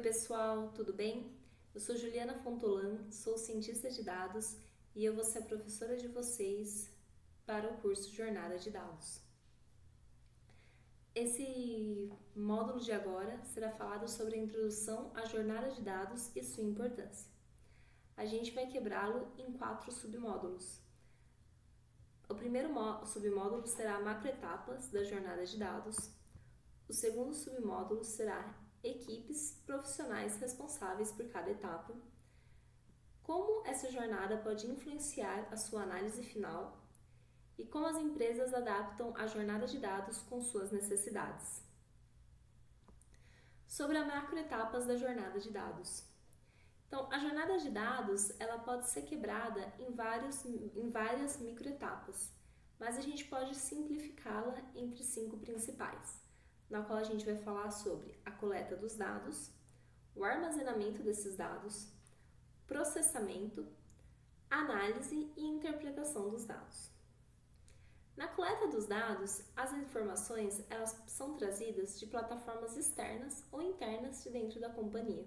pessoal, tudo bem? Eu sou Juliana Fontolan, sou cientista de dados e eu vou ser a professora de vocês para o curso Jornada de Dados. Esse módulo de agora será falado sobre a introdução à jornada de dados e sua importância. A gente vai quebrá-lo em 4 submódulos. O primeiro submódulo será macroetapas da jornada de dados. O segundo submódulo será equipes profissionais responsáveis por cada etapa. Como essa jornada pode influenciar a sua análise final e como as empresas adaptam a jornada de dados com suas necessidades. Sobre as macroetapas da jornada de dados. Então, a jornada de dados ela pode ser quebrada em várias microetapas, mas a gente pode simplificá-la entre 5 principais, na qual a gente vai falar sobre a coleta dos dados, o armazenamento desses dados, processamento, análise e interpretação dos dados. Na coleta dos dados, as informações elas são trazidas de plataformas externas ou internas de dentro da companhia.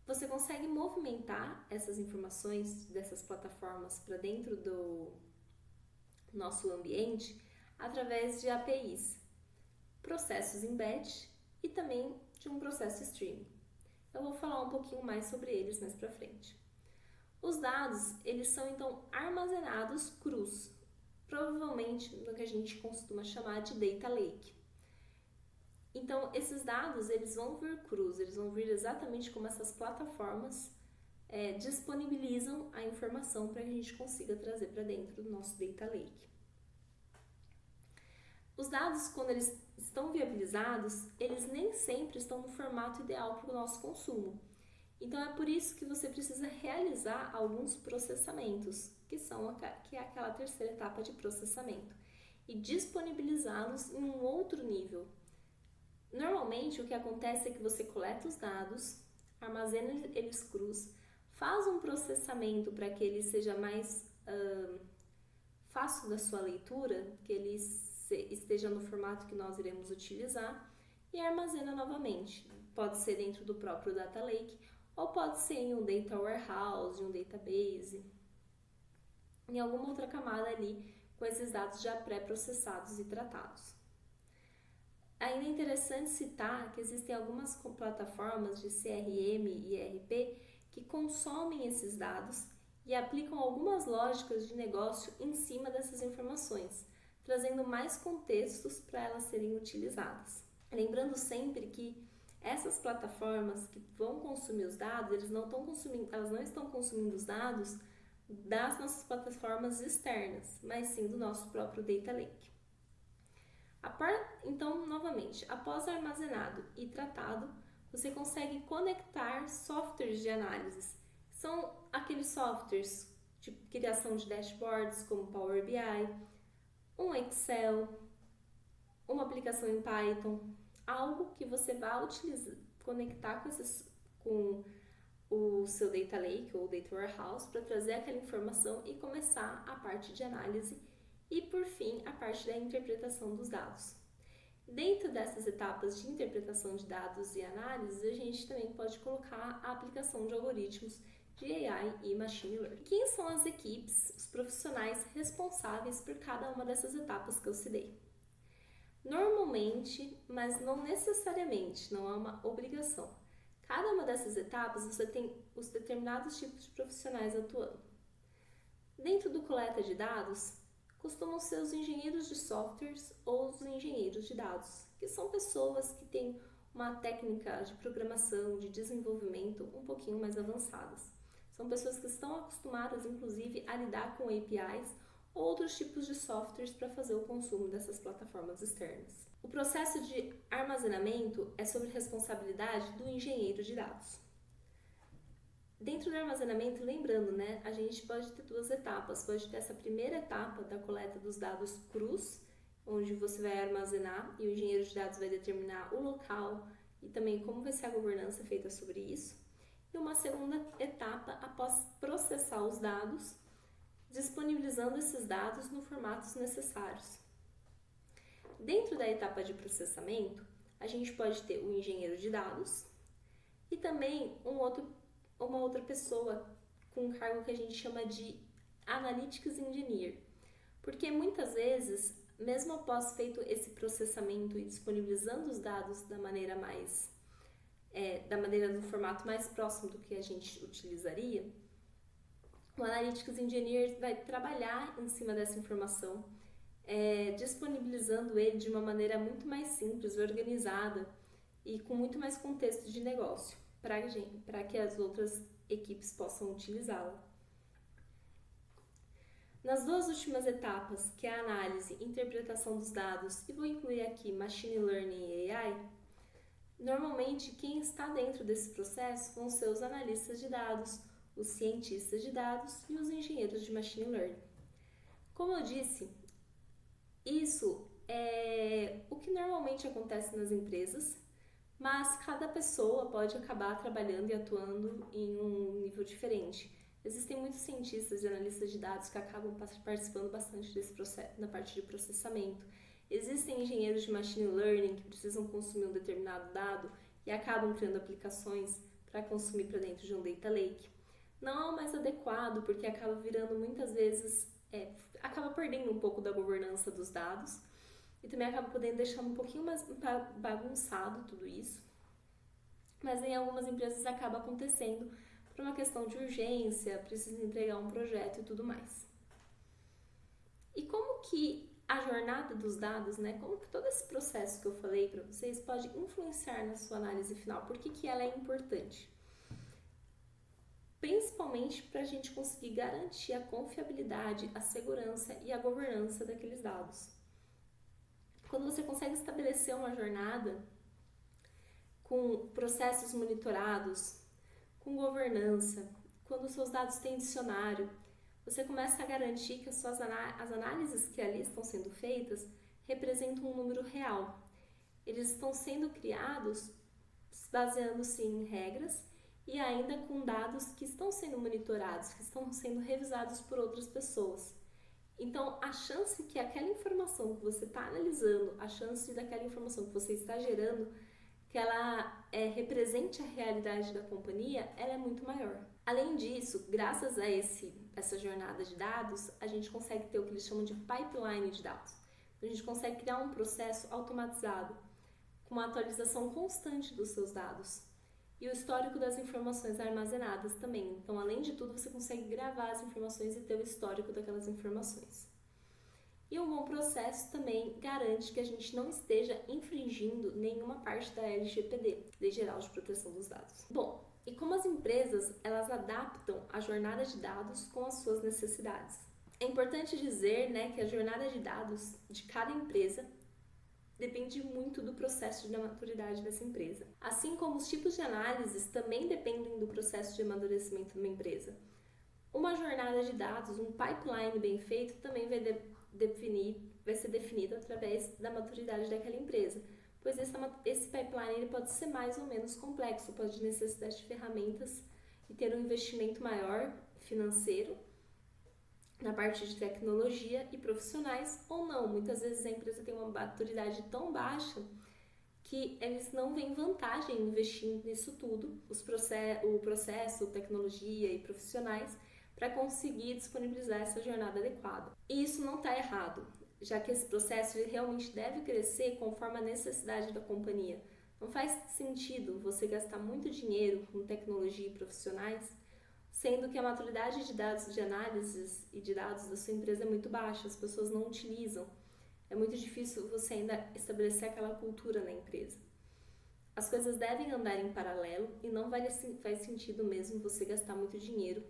Você consegue movimentar essas informações dessas plataformas para dentro do nosso ambiente através de APIs, processos em batch e também de um processo streaming. Eu vou falar um pouquinho mais sobre eles mais para frente. Os dados, eles são então armazenados crus, provavelmente no que a gente costuma chamar de data lake. Então, esses dados, eles vão vir crus, eles vão vir exatamente como essas plataformas disponibilizam a informação para que a gente consiga trazer para dentro do nosso data lake. Os dados, quando eles estão viabilizados, eles nem sempre estão no formato ideal para o nosso consumo. Então, é por isso que você precisa realizar alguns processamentos, que é aquela terceira etapa de processamento, e disponibilizá-los em um outro nível. Normalmente, o que acontece é que você coleta os dados, armazena eles crus, faz um processamento para que ele seja mais fácil da sua leitura, que ele esteja no formato que nós iremos utilizar, e armazena novamente. Pode ser dentro do próprio Data Lake, ou pode ser em um Data Warehouse, um Database, em alguma outra camada ali, com esses dados já pré-processados e tratados. Ainda é interessante citar que existem algumas plataformas de CRM e ERP que consomem esses dados e aplicam algumas lógicas de negócio em cima dessas informações, trazendo mais contextos para elas serem utilizadas. Lembrando sempre que essas plataformas que vão consumir os dados, elas não estão consumindo os dados das nossas plataformas externas, mas sim do nosso próprio Data Lake. Então, novamente, após armazenado e tratado, você consegue conectar softwares de análise. São aqueles softwares de criação de dashboards, como Power BI, um Excel, uma aplicação em Python, algo que você vai conectar com o seu Data Lake ou Data Warehouse para trazer aquela informação e começar a parte de análise e, por fim, a parte da interpretação dos dados. Dentro dessas etapas de interpretação de dados e análise, a gente também pode colocar a aplicação de algoritmos de AI e Machine Learning. Quem são as equipes, os profissionais responsáveis por cada uma dessas etapas que eu citei? Normalmente, mas não necessariamente, não é uma obrigação. Cada uma dessas etapas você tem os determinados tipos de profissionais atuando. Dentro do coleta de dados, costumam ser os engenheiros de softwares ou os engenheiros de dados, que são pessoas que têm uma técnica de programação, de desenvolvimento um pouquinho mais avançadas. São pessoas que estão acostumadas, inclusive, a lidar com APIs ou outros tipos de softwares para fazer o consumo dessas plataformas externas. O processo de armazenamento é sob responsabilidade do engenheiro de dados. Dentro do armazenamento, lembrando, a gente pode ter 2 etapas. Pode ter essa primeira etapa da coleta dos dados crus, onde você vai armazenar e o engenheiro de dados vai determinar o local e também como vai ser a governança feita sobre isso. E uma segunda etapa após processar os dados, disponibilizando esses dados no formatos necessários. Dentro da etapa de processamento, a gente pode ter o engenheiro de dados, E também uma outra pessoa com um cargo que a gente chama de Analytics Engineer, porque muitas vezes, mesmo após feito esse processamento e disponibilizando os dados da maneira do formato mais próximo do que a gente utilizaria, o Analytics Engineer vai trabalhar em cima dessa informação, disponibilizando ele de uma maneira muito mais simples, organizada e com muito mais contexto de negócio, para que as outras equipes possam utilizá-la. Nas duas últimas etapas, que é a análise e interpretação dos dados, e vou incluir aqui Machine Learning e AI, normalmente quem está dentro desse processo vão ser os analistas de dados, os cientistas de dados e os engenheiros de Machine Learning. Como eu disse, isso é o que normalmente acontece nas empresas, mas cada pessoa pode acabar trabalhando e atuando em um nível diferente. Existem muitos cientistas e analistas de dados que acabam participando bastante desse processo, na parte de processamento. Existem engenheiros de machine learning que precisam consumir um determinado dado e acabam criando aplicações para consumir para dentro de um data lake. Não é o mais adequado porque acaba virando muitas vezes, acaba perdendo um pouco da governança dos dados e também acaba podendo deixar um pouquinho mais bagunçado tudo isso. Mas em algumas empresas acaba acontecendo por uma questão de urgência, precisa entregar um projeto e tudo mais. E como que a jornada dos dados, como que todo esse processo que eu falei para vocês pode influenciar na sua análise final? Por que ela é importante? Principalmente para a gente conseguir garantir a confiabilidade, a segurança e a governança daqueles dados. Quando você consegue estabelecer uma jornada com processos monitorados, com governança, quando os seus dados têm dicionário, você começa a garantir que as análises que ali estão sendo feitas representam um número real. Eles estão sendo criados baseando-se em regras e ainda com dados que estão sendo monitorados, que estão sendo revisados por outras pessoas. Então, a chance que aquela informação que você está analisando, a chance daquela informação que você está gerando, que ela represente a realidade da companhia, ela é muito maior. Além disso, graças a essa jornada de dados, a gente consegue ter o que eles chamam de pipeline de dados. A gente consegue criar um processo automatizado, com uma atualização constante dos seus dados. E o histórico das informações armazenadas também. Então, além de tudo, você consegue gravar as informações e ter o histórico daquelas informações. E um bom processo também garante que a gente não esteja infringindo nenhuma parte da LGPD, Lei Geral de Proteção dos Dados. Bom, e como as empresas, elas adaptam a jornada de dados com as suas necessidades. É importante dizer, que a jornada de dados de cada empresa depende muito do processo de maturidade dessa empresa. Assim como os tipos de análises também dependem do processo de amadurecimento de uma empresa. Uma jornada de dados, um pipeline bem feito, também vai ser definido através da maturidade daquela empresa, pois esse pipeline ele pode ser mais ou menos complexo, pode necessitar de ferramentas e ter um investimento maior financeiro na parte de tecnologia e profissionais ou não. Muitas vezes a empresa tem uma maturidade tão baixa que eles não veem vantagem em investir nisso tudo, o processo, tecnologia e profissionais, para conseguir disponibilizar essa jornada adequada. E isso não está errado, já que esse processo ele realmente deve crescer conforme a necessidade da companhia. Não faz sentido você gastar muito dinheiro com tecnologia e profissionais, sendo que a maturidade de dados de análises e de dados da sua empresa é muito baixa, as pessoas não utilizam. É muito difícil você ainda estabelecer aquela cultura na empresa. As coisas devem andar em paralelo e não faz sentido mesmo você gastar muito dinheiro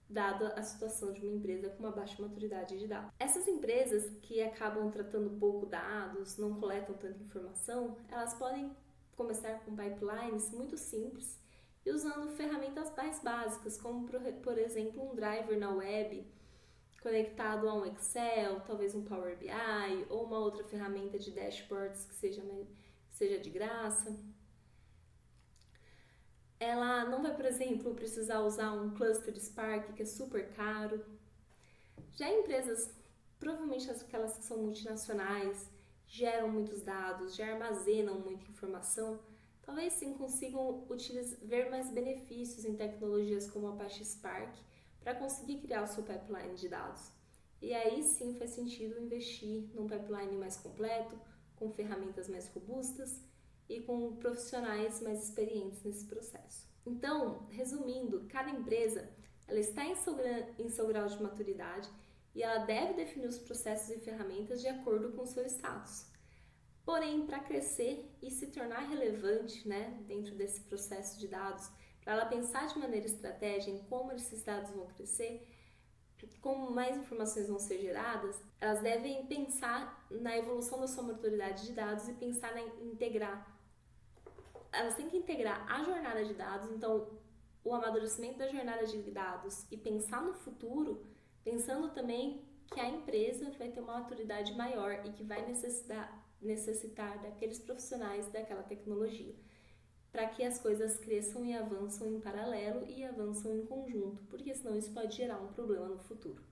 dada a situação de uma empresa com uma baixa maturidade de dados. Essas empresas que acabam tratando pouco dados, não coletam tanta informação, elas podem começar com pipelines muito simples e usando ferramentas mais básicas, como por exemplo um driver na web conectado a um Excel, talvez um Power BI ou uma outra ferramenta de dashboards que seja de graça. Ela não vai, por exemplo, precisar usar um cluster de Spark, que é super caro. Já empresas, provavelmente aquelas que são multinacionais, geram muitos dados, já armazenam muita informação, talvez sim consigam ver mais benefícios em tecnologias como a Apache Spark para conseguir criar o seu pipeline de dados. E aí sim faz sentido investir num pipeline mais completo, com ferramentas mais robustas e com profissionais mais experientes nesse processo. Então, resumindo, cada empresa ela está em seu grau de maturidade e ela deve definir os processos e ferramentas de acordo com o seu status. Porém, para crescer e se tornar relevante, dentro desse processo de dados, para ela pensar de maneira estratégica em como esses dados vão crescer, como mais informações vão ser geradas, elas devem pensar na evolução da sua maturidade de dados e pensar em integrar. Elas têm que integrar a jornada de dados, então o amadurecimento da jornada de dados e pensar no futuro, pensando também que a empresa vai ter uma maturidade maior e que vai necessitar daqueles profissionais daquela tecnologia, para que as coisas cresçam e avançam em paralelo e avançam em conjunto, porque senão isso pode gerar um problema no futuro.